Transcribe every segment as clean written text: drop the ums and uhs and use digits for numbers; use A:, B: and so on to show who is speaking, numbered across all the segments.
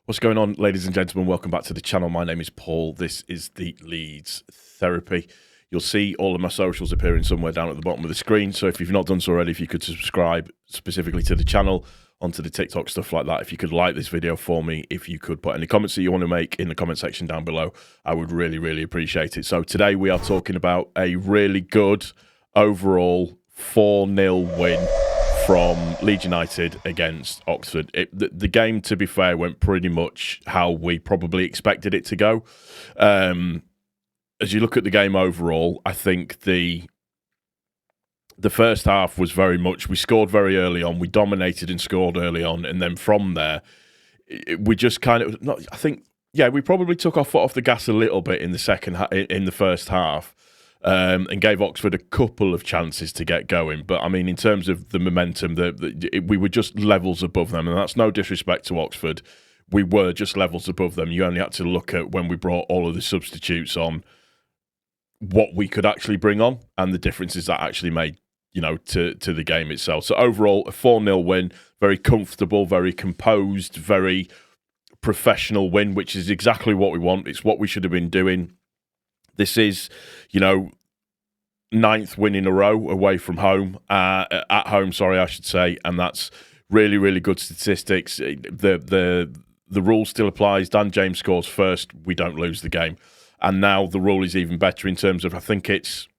A: What's going on, ladies and gentlemen? Welcome back to the channel. My name is Paul. This is the Leeds Therapy. You'll see all of my socials appearing somewhere down at the bottom of the screen. So if you've not done so already, if you could subscribe specifically to the channel, onto the TikTok, stuff like that. If you could like this video for me, if you could put any comments that you want to make in the comment section down below, I would really, really appreciate it. So today we are talking about a really good overall 4-0 win from Leeds United against Oxford. The game, to be fair, went pretty much how we probably expected it to go. As you look at the game overall, I think the first half was very much, we scored very early on, we dominated and scored early on, and then from there, we just kind of, we probably took our foot off the gas a little bit in the first half. And gave Oxford a couple of chances to get going. But, I mean, in terms of the momentum, we were just levels above them. And that's no disrespect to Oxford. We were just levels above them. You only had to look at when we brought all of the substitutes on, what we could actually bring on and the differences that actually made, you know, to the game itself. So, overall, a 4-0 win. Very comfortable, very composed, very professional win, which is exactly what we want. It's what we should have been doing. This is, you know, 9th win in a row away from home, at home, sorry, I should say, and that's really, really good statistics. The rule still applies. Dan James scores first, we don't lose the game. And now the rule is even better in terms of, I think it's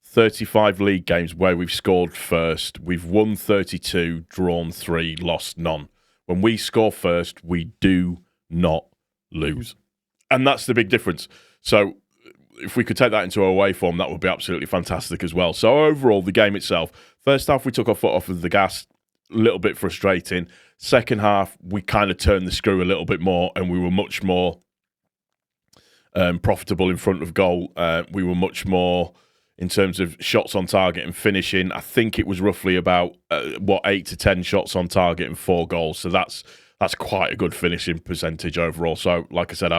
A: 35 league games where we've scored first. We've won 32, drawn 3, lost none. When we score first, we do not lose. And that's the big difference. So if we could take that into our away form, that would be absolutely fantastic as well. So overall, the game itself, first half, we took our foot off of the gas, a little bit frustrating. Second half, we kind of turned the screw a little bit more, and we were much more profitable in front of goal. We were much more, in terms of shots on target and finishing, I think it was roughly about, 8 to 10 shots on target and 4 goals. So that's quite a good finishing percentage overall. So, like I said,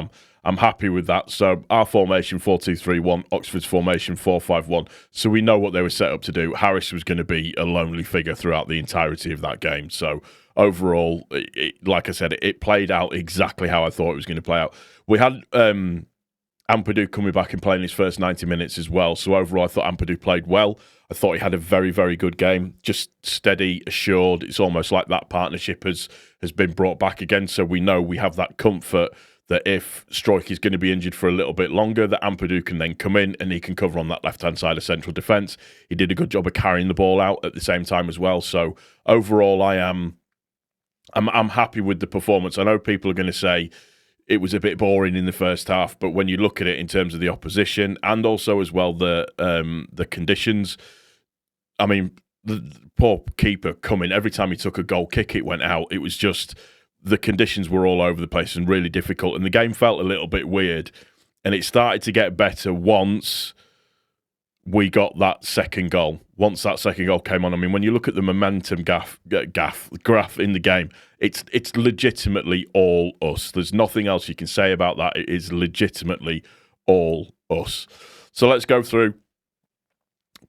A: I'm happy with that. So our formation 4-2-3-1, Oxford's formation 4-5-1. So we know what they were set up to do. Harris was going to be a lonely figure throughout the entirety of that game. So overall, like I said, it played out exactly how I thought it was going to play out. We had Ampadu coming back and playing his first 90 minutes as well. So overall, I thought Ampadu played well. I thought he had a very, very good game. Just steady, assured. It's almost like that partnership has been brought back again. So we know we have that comfort that if Struijk is going to be injured for a little bit longer, that Ampadu can then come in and he can cover on that left-hand side of central defence. He did a good job of carrying the ball out at the same time as well. So overall, I'm happy with the performance. I know people are going to say it was a bit boring in the first half, but when you look at it in terms of the opposition and also as well the conditions, I mean, the poor keeper coming, every time he took a goal kick, it went out. It was just, the conditions were all over the place and really difficult. And the game felt a little bit weird. And it started to get better once we got that second goal. Once that second goal came on, I mean, when you look at the momentum graph in the game, it's legitimately all us. There's nothing else you can say about that. It is legitimately all us. So let's go through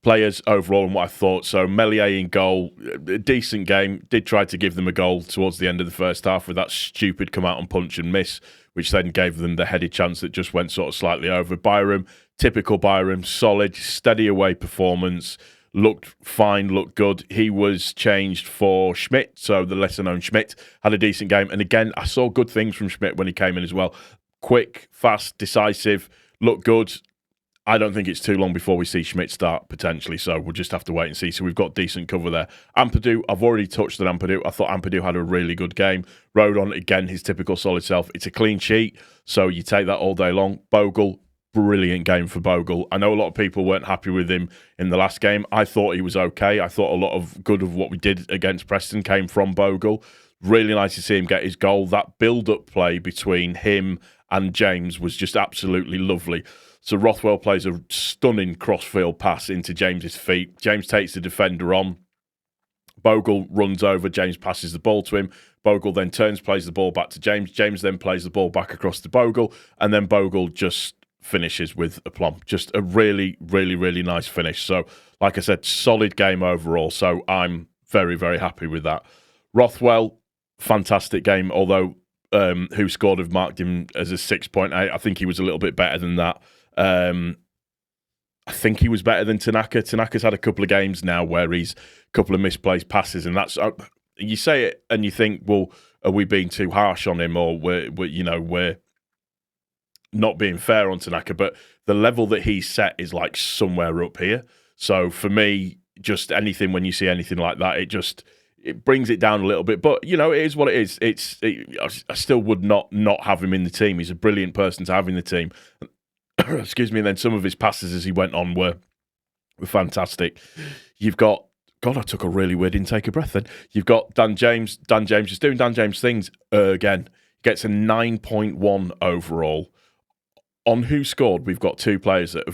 A: players overall and what I thought. So Meslier in goal, a decent game. Did try to give them a goal towards the end of the first half with that stupid come out and punch and miss, which then gave them the headed chance that just went sort of slightly over. Byram, typical Byram, solid, steady away performance. Looked fine, looked good. He was changed for Schmidt, so the lesser-known Schmidt had a decent game. And again, I saw good things from Schmidt when he came in as well. Quick, fast, decisive, looked good. I don't think it's too long before we see Schmidt start, potentially, so we'll just have to wait and see. So we've got decent cover there. Ampadu, I've already touched on Ampadu. I thought Ampadu had a really good game. Rodon, again, his typical solid self. It's a clean sheet, so you take that all day long. Bogle, brilliant game for Bogle. I know a lot of people weren't happy with him in the last game. I thought he was okay. I thought a lot of good of what we did against Preston came from Bogle. Really nice to see him get his goal. That build-up play between him and James was just absolutely lovely. So Rothwell plays a stunning cross-field pass into James's feet. James takes the defender on. Bogle runs over. James passes the ball to him. Bogle then turns, plays the ball back to James. James then plays the ball back across to Bogle. And then Bogle just finishes with aplomb. Just a really, really, really nice finish. So, like I said, solid game overall. So I'm very, very happy with that. Rothwell, fantastic game, although Who Scored have marked him as a 6.8. I think he was a little bit better than that. I think he was better than Tanaka. Tanaka's had a couple of games now where he's a couple of misplaced passes, and that's you say it and you think, well, are we being too harsh on him, or we're not being fair on Tanaka? But the level that he's set is like somewhere up here. So for me, just anything when you see anything like that, it brings it down a little bit. But it is what it is. I still would not have him in the team. He's a brilliant person to have in the team. Excuse me. And then some of his passes as he went on were fantastic. You've got, God, I took a really weird intake of breath then. You've got Dan James. Dan James is doing Dan James things again. Gets a 9.1 overall. On Who Scored, we've got two players that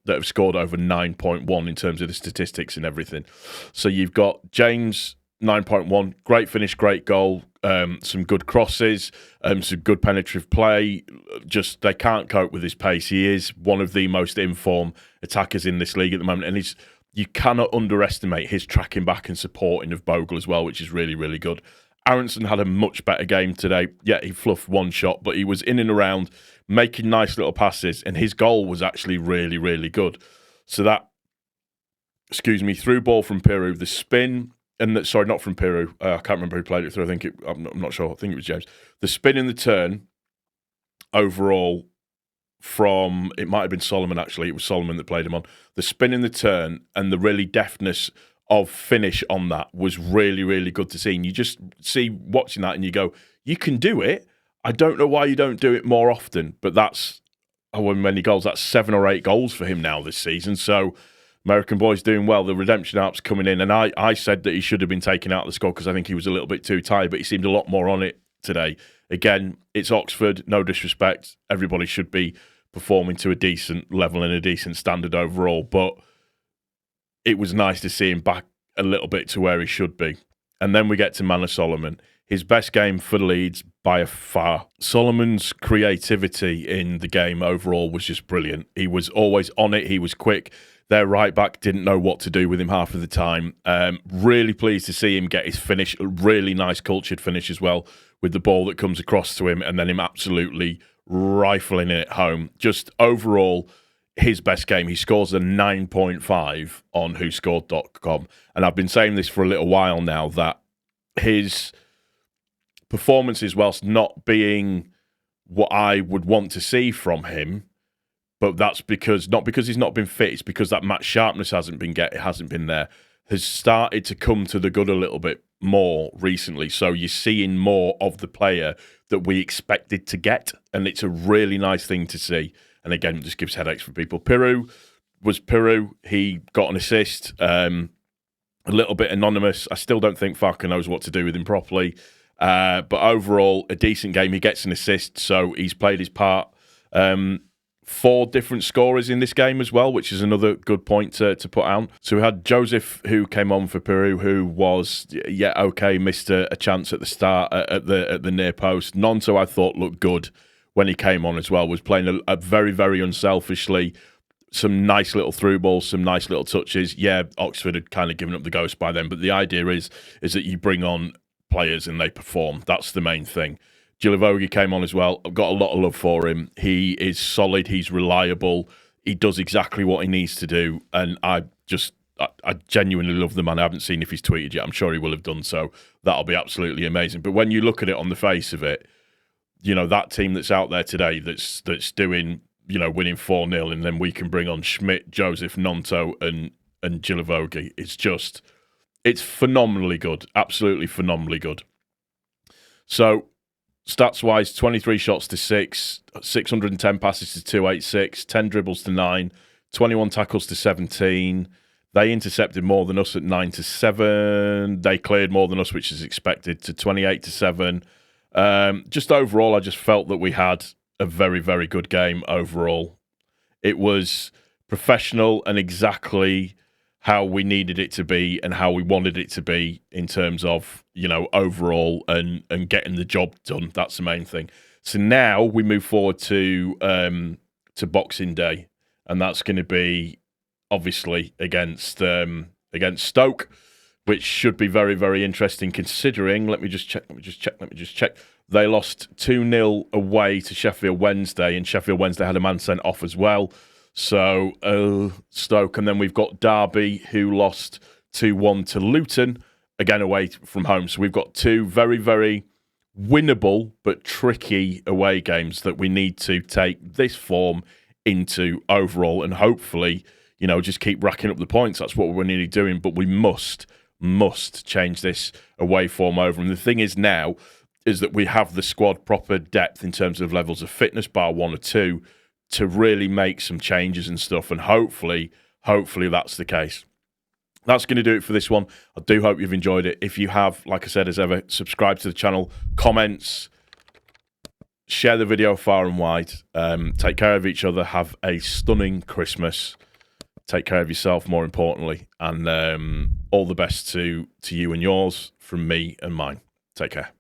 A: have scored over 9.1 in terms of the statistics and everything. So you've got James, 9.1, great finish, great goal, some good crosses, some good penetrative play. Just they can't cope with his pace. He is one of the most in-form attackers in this league at the moment, and you cannot underestimate his tracking back and supporting of Bogle as well, which is really, really good. Aronson had a much better game today. Yeah, he fluffed one shot, but he was in and around, making nice little passes, and his goal was actually really, really good. So that, through ball from Piru, the spin, sorry, not from Piru. I can't remember who played it through. I'm not sure. I think it was James. The spin and the turn overall it might have been Solomon actually. It was Solomon that played him on. The spin and the turn and the really deftness of finish on that was really, really good to see. And you just see watching that and you go, you can do it. I don't know why you don't do it more often, but that's how many goals. That's 7 or 8 goals for him now this season. So American boy's doing well. The redemption arc's coming in, and I said that he should have been taken out of the squad because I think he was a little bit too tired, but he seemed a lot more on it today. Again, it's Oxford, no disrespect. Everybody should be performing to a decent level and a decent standard overall, but it was nice to see him back a little bit to where he should be. And then we get to Manor Solomon. His best game for Leeds by a far. Solomon's creativity in the game overall was just brilliant. He was always on it. He was quick. Their right back didn't know what to do with him half of the time. Really pleased to see him get his finish, a really nice cultured finish as well, with the ball that comes across to him and then him absolutely rifling it home. Just overall, his best game. He scores a 9.5 on whoscored.com. And I've been saying this for a little while now, that his performances, whilst not being what I would want to see from him, but that's not because he's not been fit, it's because that match sharpness hasn't been there, has started to come to the good a little bit more recently. So you're seeing more of the player that we expected to get, and it's a really nice thing to see. And again, it just gives headaches for people. Piru. He got an assist, a little bit anonymous. I still don't think Farker knows what to do with him properly. But overall, a decent game. He gets an assist, so he's played his part. 4 different scorers in this game as well, which is another good point to put out. So we had Joseph, who came on for Peru, who was, missed a chance at the start at the near post. Nonto, I thought, looked good when he came on as well, was playing a very, very unselfishly. Some nice little through balls, some nice little touches. Yeah, Oxford had kind of given up the ghost by then, but the idea is that you bring on players and they perform. That's the main thing. Gilivogi came on as well. I've got a lot of love for him. He is solid. He's reliable. He does exactly what he needs to do. And I genuinely love the man. I haven't seen if he's tweeted yet. I'm sure he will have done so. That'll be absolutely amazing. But when you look at it on the face of it, that team that's out there today that's doing, winning 4-0, and then we can bring on Schmidt, Joseph, Nonto, and Gilivogi. It's phenomenally good. Absolutely phenomenally good. So, stats-wise, 23 shots to 6, 610 passes to 286, 10 dribbles to 9, 21 tackles to 17. They intercepted more than us at 9 to 7. They cleared more than us, which is expected, to 28 to 7. Just overall, I just felt that we had a very, very good game overall. It was professional and exactly how we needed it to be and how we wanted it to be in terms of, overall and getting the job done. That's the main thing. So now we move forward to Boxing Day, and that's going to be obviously against Stoke, which should be very, very interesting considering. Let me just check. They lost 2-0 away to Sheffield Wednesday, and Sheffield Wednesday had a man sent off as well. So Stoke, and then we've got Derby, who lost 2-1 to Luton, again away from home. So we've got two very, very winnable but tricky away games that we need to take this form into overall, and hopefully, just keep racking up the points. That's what we're nearly doing, but we must change this away form over. And the thing is now is that we have the squad proper depth in terms of levels of fitness, bar one or two, to really make some changes and stuff, and hopefully that's the case. That's going to do it for this one. I do hope you've enjoyed it. If you have, like I said, as ever, subscribe to the channel, comments, share the video far and wide. Take care of each other. Have a stunning Christmas. Take care of yourself, more importantly, and all the best to you and yours from me and mine. Take care.